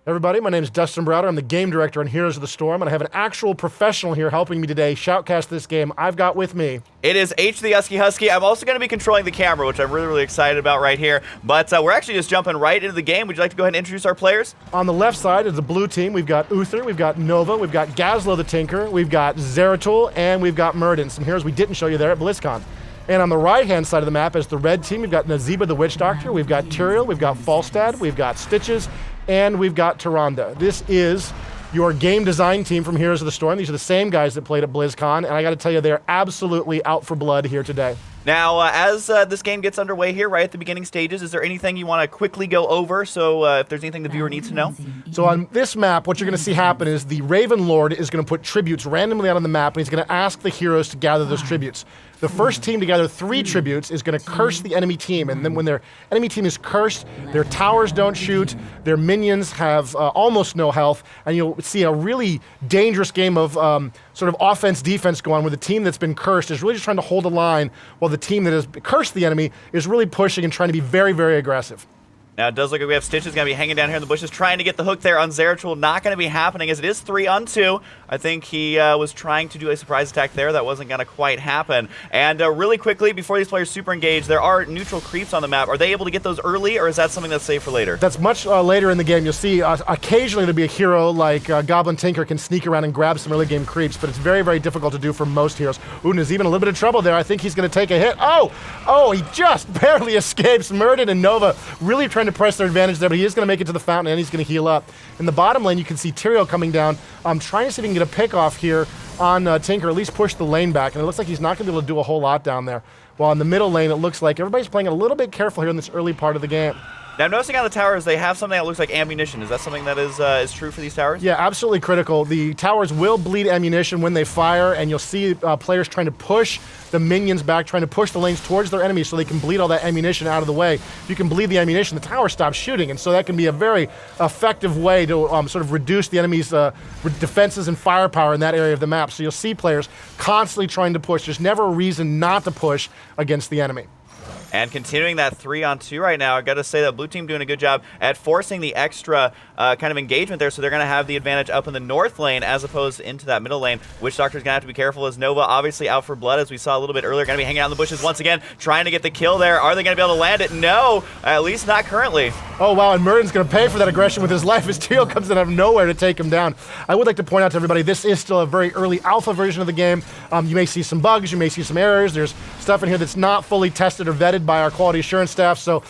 Everybody, my name is Dustin Browder. I'm the game director on Heroes of the Storm, and I have an actual professional here helping me today shoutcast this game. I've got with me... It is H the Husky. I'm also going to be controlling the camera, which I'm really excited about right here. But we're actually just jumping right into the game. Would you like to go ahead and introduce our players? On the left side is the blue team. We've got Uther, we've got Nova, we've got Gazlo the Tinker, we've got Zeratul, and we've got Murden. Some heroes we didn't show you there at BlizzCon. And on the right-hand side of the map is the red team. We've got Nazeeba the Witch Doctor, we've got Tyrael, we've got Falstad, we've got Stitches, and we've got Tyrande. This is your game design team from Heroes of the Storm. These are the same guys that played at BlizzCon, and I got to tell you, they're absolutely out for blood here today. Now, as this game gets underway here, right at the beginning stages, is there anything you want to quickly go over? So if there's anything the viewer needs to know? So on this map, what you're going to see happen is the Raven Lord is going to put tributes randomly out on the map, and he's going to ask the heroes to gather those tributes. The first team to gather 3 tributes is going to curse the enemy team, and then when their enemy team is cursed, their towers don't shoot, their minions have almost no health, and you'll see a really dangerous game of sort of offense-defense go on, where the team that's been cursed is really just trying to hold a line, while the team that has cursed the enemy is really pushing and trying to be very aggressive. Now, it does look like we have Stitches going to be hanging down here in the bushes, trying to get the hook there on Zeratul. Not going to be happening, as it is 3-on-2. I think he was trying to do a surprise attack there. That wasn't going to quite happen. And really quickly, before these players super engage, there are neutral creeps on the map. Are they able to get those early, or is that something that's safe for later? That's much later in the game. You'll see occasionally there'll be a hero like Goblin Tinker can sneak around and grab some early game creeps, but it's very difficult to do for most heroes. Ooh, Nazeeba in a little bit of trouble there. I think he's going to take a hit. Oh, he just barely escapes. Murden and Nova really trying to press their advantage there, but he is going to make it to the fountain, and he's going to heal up. In the bottom lane, you can see Tyrael coming down, trying to see if he can get a pick off here on Tinker, at least push the lane back, and it looks like he's not going to be able to do a whole lot down there. While in the middle lane, it looks like everybody's playing a little bit careful here in this early part of the game. Now, I'm noticing on the towers, they have something that looks like ammunition. Is that something that is true for these towers? Yeah, absolutely critical. The towers will bleed ammunition when they fire, and you'll see players trying to push the minions back, trying to push the lanes towards their enemies so they can bleed all that ammunition out of the way. If you can bleed the ammunition, the tower stops shooting, and so that can be a very effective way to sort of reduce the enemy's defenses and firepower in that area of the map. So you'll see players constantly trying to push. There's never a reason not to push against the enemy. And continuing that 3-on-2 right now, I got to say that blue team doing a good job at forcing the extra kind of engagement there, so they're going to have the advantage up in the north lane as opposed to into that middle lane. Witch Doctor's going to have to be careful, as Nova obviously out for blood, as we saw a little bit earlier. Going to be hanging out in the bushes once again, trying to get the kill there. Are they going to be able to land it? No, at least not currently. Oh, wow, and Murden's going to pay for that aggression with his life as Tyrael comes in out of nowhere to take him down. I would like to point out to everybody, this is still a very early alpha version of the game. You may see some bugs, you may see some errors. There's stuff in here that's not fully tested or vetted by our quality assurance staff, so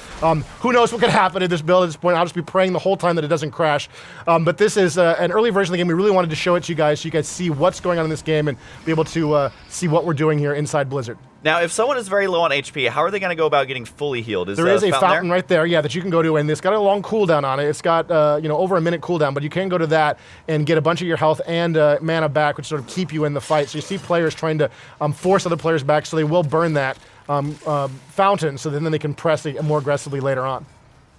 who knows what could happen in this build at this point. I'll just be praying the whole time that it doesn't crash. But this is an early version of the game. We really wanted to show it to you guys so you guys see what's going on in this game and be able to see what we're doing here inside Blizzard. Now, if someone is very low on HP, how are they going to go about getting fully healed? There is a fountain right there, yeah, that you can go to, and it's got a long cooldown on it. It's got over a minute cooldown, but you can go to that and get a bunch of your health and mana back, which sort of keep you in the fight. So you see players trying to force other players back, so they will burn that fountain, so then they can press it more aggressively later on.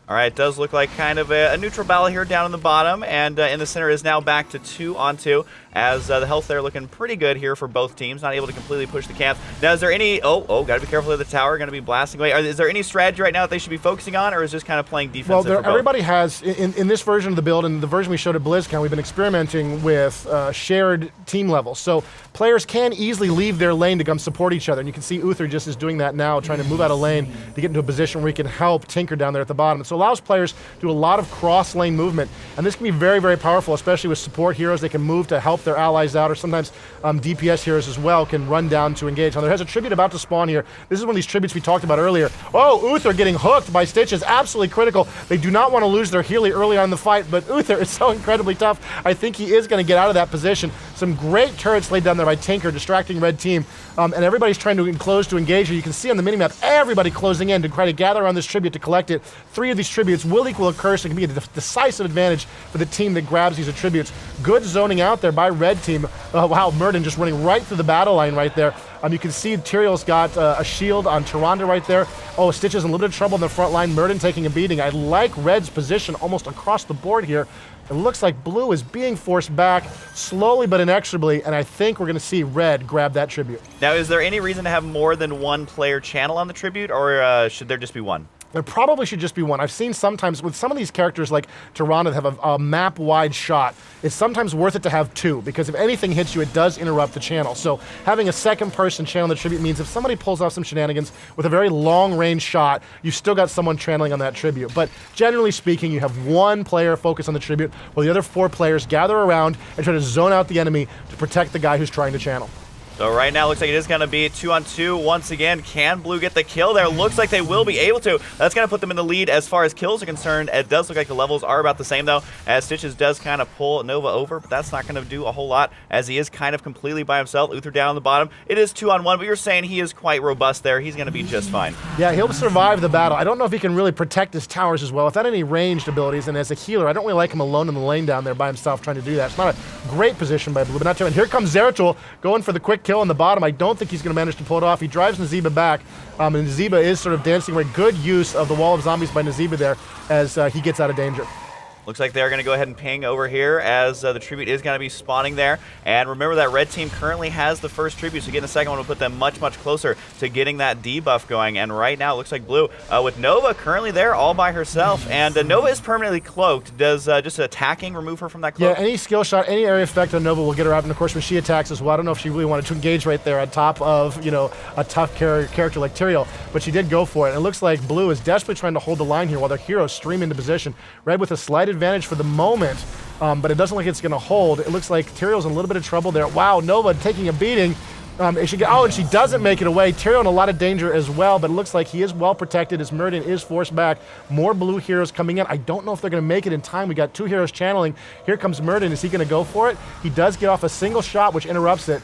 All right, it does look like kind of a neutral battle here down in the bottom, and in the center is now back to 2-on-2, as the health there looking pretty good here for both teams, not able to completely push the camp. Now, is there any, gotta be careful of the tower, gonna be blasting away. Is there any strategy right now that they should be focusing on, or is just kind of playing defensive? Well, everybody has, in this version of the build, and the version we showed at BlizzCon, we've been experimenting with shared team levels. So players can easily leave their lane to come support each other, and you can see Uther just is doing that now, trying to move out of lane to get into a position where he can help Tinker down there at the bottom. So allows players to do a lot of cross-lane movement, and this can be very powerful, especially with support heroes. They can move to help their allies out, or sometimes DPS heroes as well can run down to engage. Now, there has a tribute about to spawn here. This is one of these tributes we talked about earlier. Oh, Uther getting hooked by Stitches, absolutely critical. They do not want to lose their Healy early on in the fight, but Uther is so incredibly tough. I think he is going to get out of that position. Some great turrets laid down there by Tinker, distracting red team, and everybody's trying to enclose to engage. You can see on the minimap everybody closing in to try to gather around this tribute to collect it. 3 of these tributes will equal a curse. It can be a decisive advantage for the team that grabs these attributes. Good zoning out there by red team. Wow, Murden just running right through the battle line right there. You can see Tyrael's got a shield on Tyrande right there. Oh, Stitches in a little bit of trouble in the front line. Murden taking a beating. I like red's position almost across the board here. It looks like blue is being forced back slowly but inexorably, and I think we're going to see red grab that tribute. Now, is there any reason to have more than one player channel on the tribute, or should there just be one? There probably should just be one. I've seen sometimes with some of these characters like Tyrande that have a map-wide shot, it's sometimes worth it to have two, because if anything hits you, it does interrupt the channel. So having a second person channel the tribute means if somebody pulls off some shenanigans with a very long-range shot, you've still got someone channeling on that tribute. But generally speaking, you have one player focus on the tribute, while the other 4 players gather around and try to zone out the enemy to protect the guy who's trying to channel. So right now, looks like it is going to be 2-on-2 once again. Can Blue get the kill there? Looks like they will be able to. That's going to put them in the lead as far as kills are concerned. It does look like the levels are about the same, though, as Stitches does kind of pull Nova over, but that's not going to do a whole lot, as he is kind of completely by himself. Uther down on the bottom. It is 2-on-1, but you're saying he is quite robust there. He's going to be just fine. Yeah, he'll survive the battle. I don't know if he can really protect his towers as well without any ranged abilities, and as a healer, I don't really like him alone in the lane down there by himself trying to do that. It's not a great position by Blue, but not too. And here comes Zeratul going for the quick kill on the bottom. I don't think he's going to manage to pull it off. He drives Nazeeba back, and Nazeeba is sort of dancing away. Good use of the wall of zombies by Nazeeba there as he gets out of danger. Looks like they're going to go ahead and ping over here as the tribute is going to be spawning there. And remember that red team currently has the first tribute, so getting the second one will put them much, much closer to getting that debuff going. And right now, it looks like Blue, with Nova currently there all by herself. And Nova is permanently cloaked. Does just attacking remove her from that cloak? Yeah, any skill shot, any area effect on Nova will get her out. And of course, when she attacks as well, I don't know if she really wanted to engage right there on top of, you know, a tough character like Tyrael, but she did go for it. And it looks like Blue is desperately trying to hold the line here while their heroes stream into position. Red with a slight advantage for the moment, but it doesn't look like it's going to hold. It looks like Tyrael's in a little bit of trouble there. Wow, Nova taking a beating. And she doesn't make it away. Tyrael in a lot of danger as well, but it looks like he is well protected as Meridian is forced back. More Blue heroes coming in. I don't know if they're going to make it in time. We got 2 heroes channeling. Here comes Meridian. Is he going to go for it? He does get off a single shot, which interrupts it.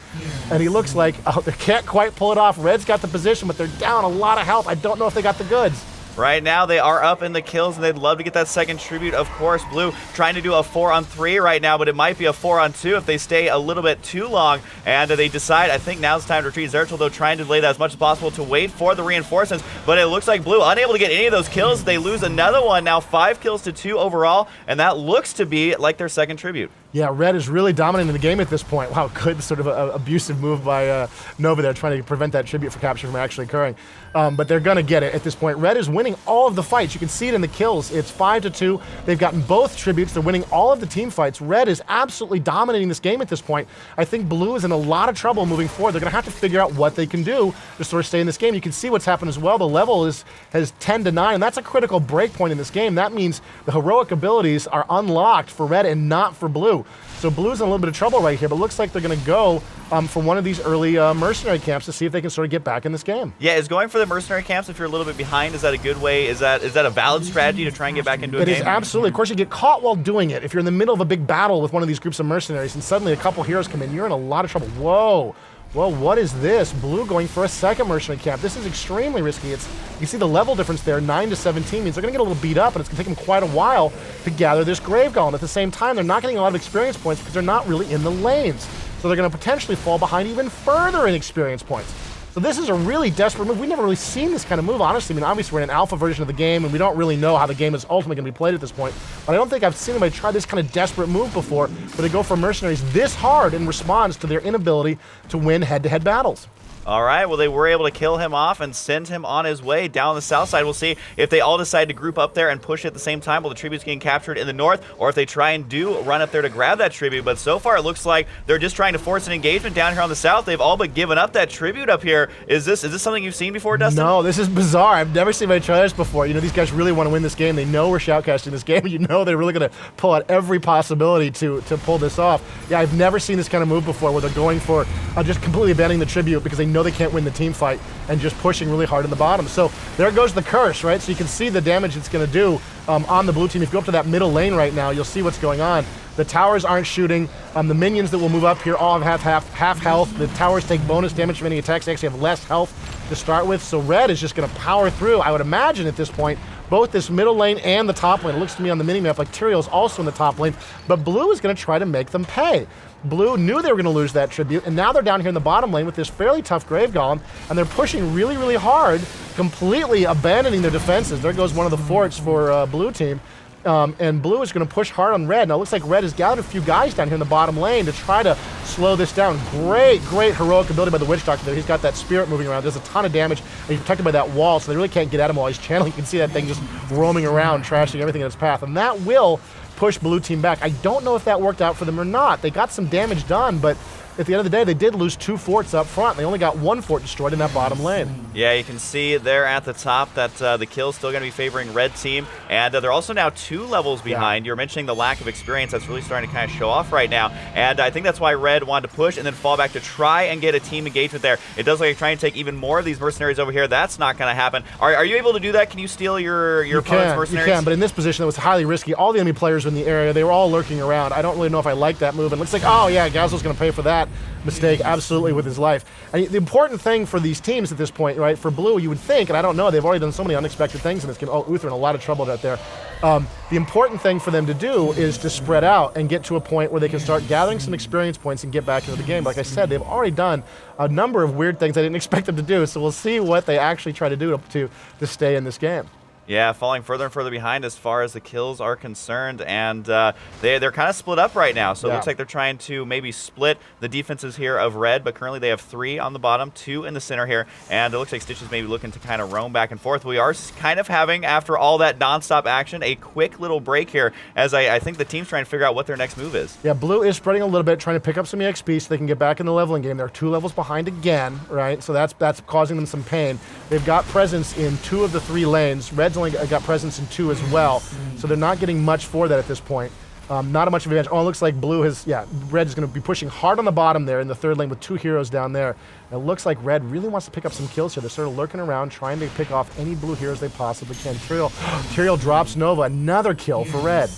And he looks like, they can't quite pull it off. Red's got the position, but they're down a lot of health. I don't know if they got the goods. Right now, they are up in the kills, and they'd love to get that second tribute. Of course, Blue trying to do a 4-on-3 right now, but it might be a 4-on-2 if they stay a little bit too long. And they decide, I think now's the time to retreat. Zeratul, though, trying to delay that as much as possible to wait for the reinforcements. But it looks like Blue unable to get any of those kills. They lose another one. Now 5 kills to 2 overall, and that looks to be like their second tribute. Yeah, Red is really dominating the game at this point. Wow, good sort of abusive move by Nova there, trying to prevent that tribute for capture from actually occurring. But they're going to get it at this point. Red is winning all of the fights. You can see it in the kills. It's 5-2. They've gotten both tributes. They're winning all of the team fights. Red is absolutely dominating this game at this point. I think Blue is in a lot of trouble moving forward. They're going to have to figure out what they can do to sort of stay in this game. You can see what's happened as well. The level has 10-9, and that's a critical break point in this game. That means the heroic abilities are unlocked for Red and not for Blue. So Blue's in a little bit of trouble right here, but it looks like they're going to go for one of these early mercenary camps to see if they can sort of get back in this game. Yeah, is going for the mercenary camps if you're a little bit behind, is that a good way? Is that a valid strategy to try and get back into a game? It is absolutely. Of course, you get caught while doing it. If you're in the middle of a big battle with one of these groups of mercenaries and suddenly a couple heroes come in, you're in a lot of trouble. Whoa. Well, what is this? Blue going for a second mercenary camp. This is extremely risky. You can see the level difference there, 9-17, means they're going to get a little beat up, and it's going to take them quite a while to gather this Grave Golem. At the same time, they're not getting a lot of experience points because they're not really in the lanes. So they're going to potentially fall behind even further in experience points. So this is a really desperate move. We've never really seen this kind of move, honestly. I mean, obviously, we're in an alpha version of the game, and we don't really know how the game is ultimately going to be played at this point. But I don't think I've seen anybody try this kind of desperate move before, where they go for mercenaries this hard in response to their inability to win head-to-head battles. All right, well, they were able to kill him off and send him on his way down the south side. We'll see if they all decide to group up there and push at the same time while the tribute's getting captured in the north, or if they try and run up there to grab that tribute. But so far, it looks like they're just trying to force an engagement down here on the south. They've all but given up that tribute up here. Is this something you've seen before, Dustin? No, this is bizarre. I've never seen anybody try this before. You know, these guys really want to win this game. They know we're shoutcasting this game. You know they're really going to pull out every possibility to pull this off. Yeah, I've never seen this kind of move before, where they're going for just completely abandoning the tribute because they know they can't win the team fight and just pushing really hard in the bottom. So there goes the curse, right? So you can see the damage it's going to do on the blue team. If you go up to that middle lane right now, you'll see what's going on. The towers aren't shooting. The minions that will move up here all have half health. The towers take bonus damage from any attacks. They actually have less health to start with. So Red is just going to power through, I would imagine at this point, both this middle lane and the top lane. It looks to me on the minimap like Tyrael's also in the top lane, but Blue is going to try to make them pay. Blue knew they were going to lose that tribute, and now they're down here in the bottom lane with this fairly tough Grave Golem, and they're pushing really, really hard, completely abandoning their defenses. There goes one of the forts for Blue team. and blue is going to push hard on red. Now it looks like red has gathered a few guys down here in the bottom lane to try to slow this down. Great heroic ability by the Witch Doctor there. He's got that spirit moving around, does a ton of damage, and he's protected by that wall, so they really can't get at him while he's channeling. You can see that thing just roaming around, trashing everything in its path, and that will push blue team back. I don't know if that worked out for them or not. They got some damage done, but at the end of the day, they did lose 2 forts up front. They only got 1 fort destroyed in that bottom lane. Yeah, you can see there at the top that the kill's still going to be favoring red team, and they're also now 2 levels behind. You're mentioning the lack of experience that's really starting to kind of show off right now, and I think that's why red wanted to push and then fall back to try and get a team engagement there. It does look like trying to take even more of these mercenaries over here. That's not going to happen. Are you able to do that? Can you steal your opponent's mercenaries? You can, but in this position, it was highly risky. All the enemy players were in the area. They were all lurking around. I don't really know if I like that move. It looks like, oh yeah, Gazzo's going to pay for that mistake absolutely with his life. And the important thing for these teams at this point, right, for blue, you would think, and I don't know, they've already done so many unexpected things in this game. Oh, Uther in a lot of trouble out there. The important thing for them to do is to spread out and get to a point where they can start gathering some experience points and get back into the game. Like I said, they've already done a number of weird things I didn't expect them to do, so we'll see what they actually try to do to stay in this game. Yeah, falling further and further behind as far as the kills are concerned, and they're kind of split up right now, so it looks like they're trying to maybe split the defenses here of red, but currently they have 3 on the bottom, 2 in the center here, and it looks like Stitch is maybe looking to kind of roam back and forth. We are kind of having, after all that nonstop action, a quick little break here, as I think the team's trying to figure out what their next move is. Yeah, blue is spreading a little bit, trying to pick up some EXP so they can get back in the leveling game. They're 2 levels behind again, right? So that's causing them some pain. They've got presence in 2 of the 3 lanes. Red's only got presence in 2 as well, so they're not getting much for that at this point. Not a much of an advantage. Oh, it looks like blue has, red is going to be pushing hard on the bottom there in the 3rd lane with 2 heroes down there. It looks like red really wants to pick up some kills here. They're sort of lurking around, trying to pick off any blue heroes they possibly can. Tyrael drops Nova, another kill for red.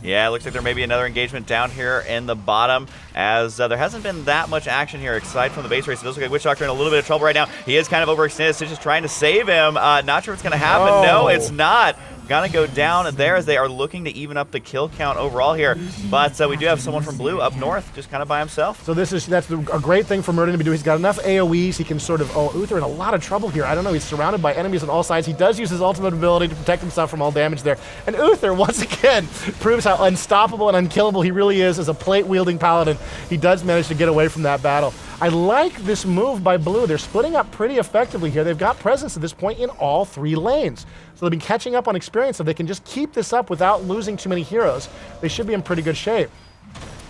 Yeah, it looks like there may be another engagement down here in the bottom, as there hasn't been that much action here aside from the base race. It does look like Witch Doctor in a little bit of trouble right now. He is kind of overextended. Stitch is trying to save him. Not sure what's going to happen. Oh. No, it's not. Gonna go down there as they are looking to even up the kill count overall here. But we do have someone from blue up north just kind of by himself. So that's a great thing for Murden to be doing. He's got enough AoEs. He can sort of, Uther in a lot of trouble here. I don't know, he's surrounded by enemies on all sides. He does use his ultimate ability to protect himself from all damage there. And Uther, once again, proves how unstoppable and unkillable he really is as a plate-wielding paladin. He does manage to get away from that battle. I like this move by blue. They're splitting up pretty effectively here. They've got presence at this point in all 3 lanes. So they've been catching up on experience. If they can just keep this up without losing too many heroes, they should be in pretty good shape.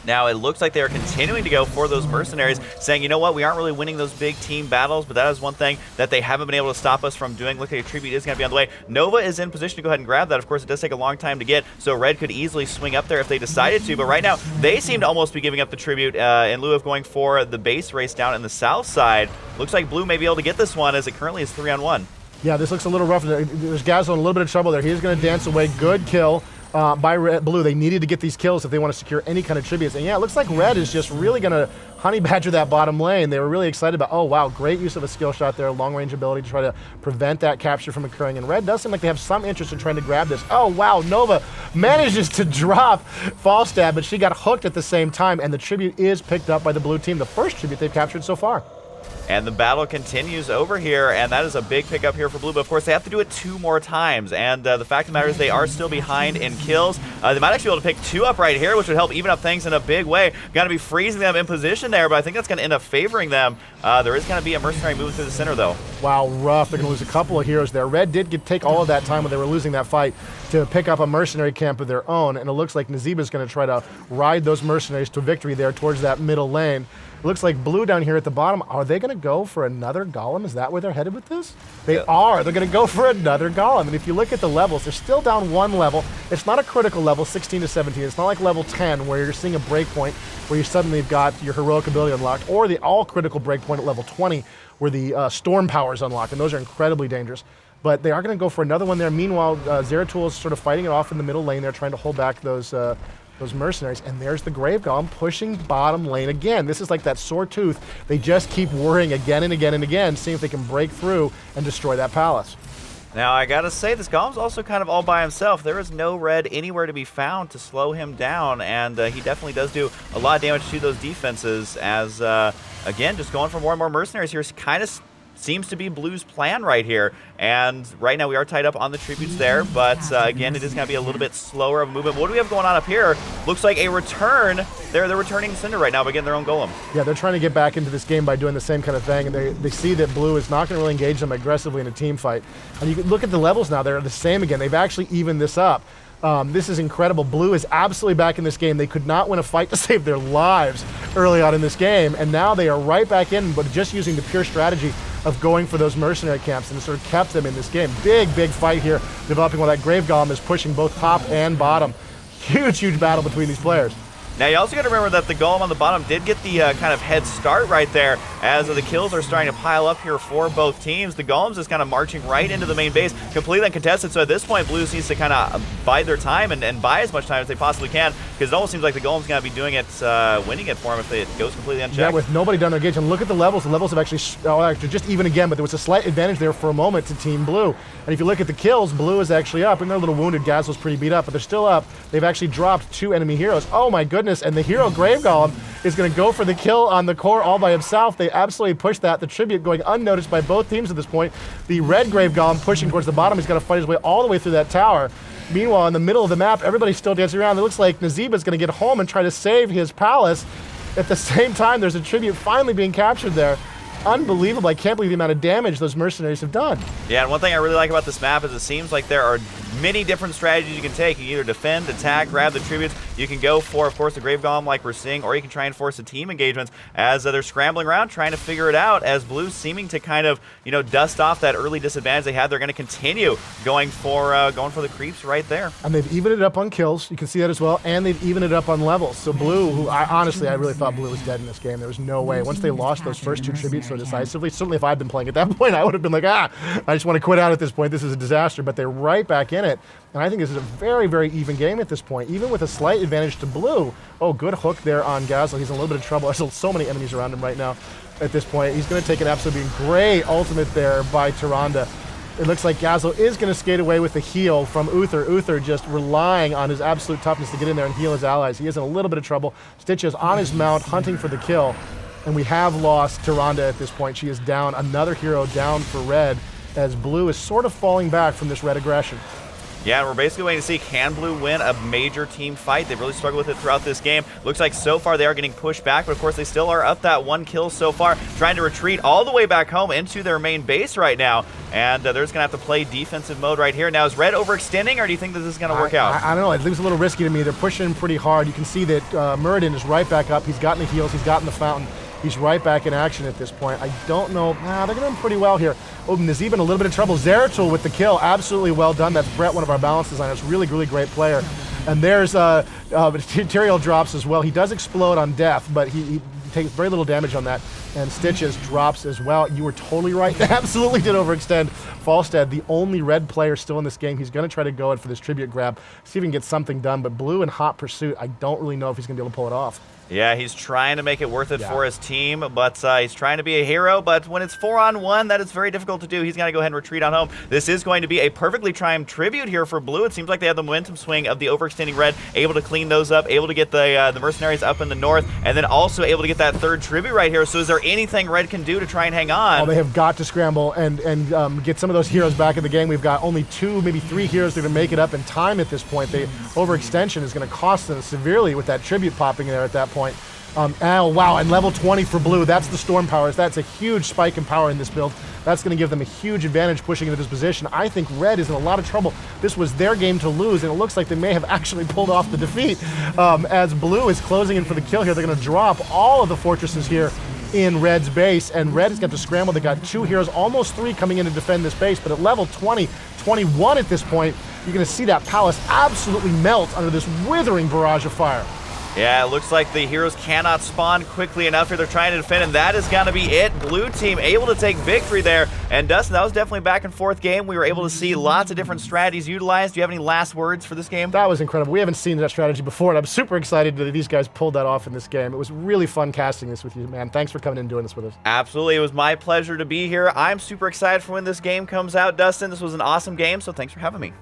Now, it looks like they are continuing to go for those mercenaries, saying, you know what, we aren't really winning those big team battles, but that is one thing that they haven't been able to stop us from doing. Look like a tribute is going to be on the way. Nova is in position to go ahead and grab that. Of course, it does take a long time to get, so red could easily swing up there if they decided to, but right now, they seem to almost be giving up the tribute in lieu of going for the base race down in the south side. Looks like blue may be able to get this one, as it currently is 3-on-1. Yeah, this looks a little rough. There's Gazzo in a little bit of trouble there. He's going to dance away. Good kill by blue. They needed to get these kills if they want to secure any kind of tributes. And yeah, it looks like red is just really going to honey badger that bottom lane. They were really excited about, oh wow, great use of a skill shot there, long range ability to try to prevent that capture from occurring. And red does seem like they have some interest in trying to grab this. Oh wow, Nova manages to drop Falstad, but she got hooked at the same time, and the tribute is picked up by the blue team, the first tribute they've captured so far. And the battle continues over here, and that is a big pickup here for blue, but of course they have to do it 2 more times, and the fact of the matter is they are still behind in kills. They might actually be able to pick 2 up right here, which would help even up things in a big way. Going to be freezing them in position there, but I think that's going to end up favoring them. There is going to be a mercenary moving through the center, though. Wow, rough. They're going to lose a couple of heroes there. Red did take all of that time when they were losing that fight to pick up a mercenary camp of their own, and it looks like Nazeeba's going to try to ride those mercenaries to victory there towards that middle lane. It looks like blue down here at the bottom. Are they going to go for another golem? Is that where they're headed with this? They are. They're going to go for another golem. And if you look at the levels, they're still down 1 level. It's not a critical level, 16 to 17. It's not like level 10 where you're seeing a breakpoint where you suddenly have got your heroic ability unlocked, or the all-critical breakpoint at level 20 where the storm power is unlocked, and those are incredibly dangerous. But they are going to go for another one there. Meanwhile, Zeratul is sort of fighting it off in the middle lane. They're trying to hold back those mercenaries, and there's the Grave Golem pushing bottom lane again. This is like that sore tooth. They just keep worrying again and again and again, seeing if they can break through and destroy that palace. Now, I gotta say, this Golem's also kind of all by himself. There is no red anywhere to be found to slow him down, and he definitely does do a lot of damage to those defenses as, again, just going for more and more mercenaries here, kind of seems to be Blue's plan right here. And right now we are tied up on the tributes there, but again, it is going to be a little bit slower of a movement. What do we have going on up here? Looks like a return. They're returning Cinder right now by getting their own golem. Yeah, they're trying to get back into this game by doing the same kind of thing, and they see that Blue is not going to really engage them aggressively in a team fight. And you can look at the levels now; they're the same again. They've actually evened this up. This is incredible. Blue is absolutely back in this game. They could not win a fight to save their lives early on in this game, and now they are right back in, but just using the pure strategy of going for those mercenary camps, and it sort of kept them in this game. Big fight here developing while that Grave Golem is pushing both top and bottom. Huge battle between these players. Now, you also got to remember that the golem on the bottom did get the kind of head start right there as the kills are starting to pile up here for both teams. The golem's just kind of marching right into the main base, completely uncontested. So at this point, Blues needs to kind of bide their time and buy as much time as they possibly can, because it almost seems like the golem's going to be doing it, winning it for them if it goes completely unchecked. Yeah, with nobody down their gauge. And look at the levels. The levels have actually just even again, but there was a slight advantage there for a moment to Team Blue. And if you look at the kills, Blue is actually up, and they're a little wounded. Gazlo's pretty beat up, but they're still up. They've actually dropped 2 enemy heroes. Oh my goodness, and the hero Grave Golem is going to go for the kill on the core all by himself. They absolutely pushed that. The tribute going unnoticed by both teams at this point. The red Grave Golem pushing towards the bottom. He's got to fight his way all the way through that tower. Meanwhile, in the middle of the map, everybody's still dancing around. It looks like Nazeeba's going to get home and try to save his palace. At the same time, there's a tribute finally being captured there. Unbelievable. I can't believe the amount of damage those mercenaries have done. Yeah, and one thing I really like about this map is it seems like there are many different strategies you can take. You can either defend, attack, grab the tributes. You can go for, of course, the Grave Golem like we're seeing, or you can try and force a team engagements as they're scrambling around trying to figure it out. As Blue seeming to kind of, dust off that early disadvantage they had, they're going to continue going for the creeps right there. And they've evened it up on kills. You can see that as well. And they've evened it up on levels. So Blue, who honestly, I really thought Blue was dead in this game. There was no way. Once they lost those first 2 tributes so decisively, certainly if I'd been playing at that point, I would have been like, I just want to quit out at this point. This is a disaster. But they're right back in it. And I think this is a very even game at this point, even with a slight advantage to Blue. Oh, good hook there on Gazlo. He's in a little bit of trouble. There's so many enemies around him right now at this point. He's going to take an absolutely great ultimate there by Tyrande. It looks like Gazlo is going to skate away with the heal from Uther. Uther just relying on his absolute toughness to get in there and heal his allies. He is in a little bit of trouble. Stitch is on his mount, hunting for the kill. And we have lost Tyrande at this point. She is down. Another hero down for red as Blue is sort of falling back from this red aggression. Yeah, and we're basically waiting to see, can Blue win a major team fight? They've really struggled with it throughout this game. Looks like so far they are getting pushed back, but of course they still are up that 1 kill so far, trying to retreat all the way back home into their main base right now. And they're just going to have to play defensive mode right here. Now, is red overextending, or do you think that this is going to work out? I don't know. It seems a little risky to me. They're pushing pretty hard. You can see that Muradin is right back up. He's gotten the heals. He's gotten the fountain. He's right back in action at this point. I don't know. They're going to do pretty well here. Oh, Nazeeba in a little bit of trouble. Zeratul with the kill. Absolutely well done. That's Brett, one of our balance designers. Really great player. And there's material drops as well. He does explode on death, but he takes very little damage on that. And Stitches drops as well. You were totally right. They absolutely did overextend. Falstead, the only red player still in this game. He's going to try to go in for this tribute grab, see if he can get something done. But Blue in hot pursuit, I don't really know if he's going to be able to pull it off. Yeah, he's trying to make it worth it for his team, but he's trying to be a hero. But when it's 4-on-1, that is very difficult to do. He's going to go ahead and retreat on home. This is going to be a perfectly timed tribute here for Blue. It seems like they have the momentum swing of the overextending red, able to clean those up, able to get the mercenaries up in the north, and then also able to get that 3rd tribute right here. So is there anything red can do to try and hang on? Oh, they have got to scramble and get some of those heroes back in the game. We've got only 2, maybe 3 heroes that are going to make it up in time at this point. The overextension is going to cost them severely with that tribute popping there at that point. Oh, wow, and level 20 for Blue. That's the Storm powers. That's a huge spike in power in this build. That's going to give them a huge advantage pushing into this position. I think red is in a lot of trouble. This was their game to lose, and it looks like they may have actually pulled off the defeat. As Blue is closing in for the kill here, they're going to drop all of the fortresses here in red's base, and red has got to scramble. They got 2 heroes, almost 3 coming in to defend this base, but at level 20, 21 at this point, you're going to see that palace absolutely melt under this withering barrage of fire. Yeah, it looks like the heroes cannot spawn quickly enough here. They're trying to defend, and that is going to be it. Blue team able to take victory there. And Dustin, that was definitely a back and forth game. We were able to see lots of different strategies utilized. Do you have any last words for this game? That was incredible. We haven't seen that strategy before, and I'm super excited that these guys pulled that off in this game. It was really fun casting this with you, man. Thanks for coming in and doing this with us. Absolutely. It was my pleasure to be here. I'm super excited for when this game comes out, Dustin. This was an awesome game, so thanks for having me.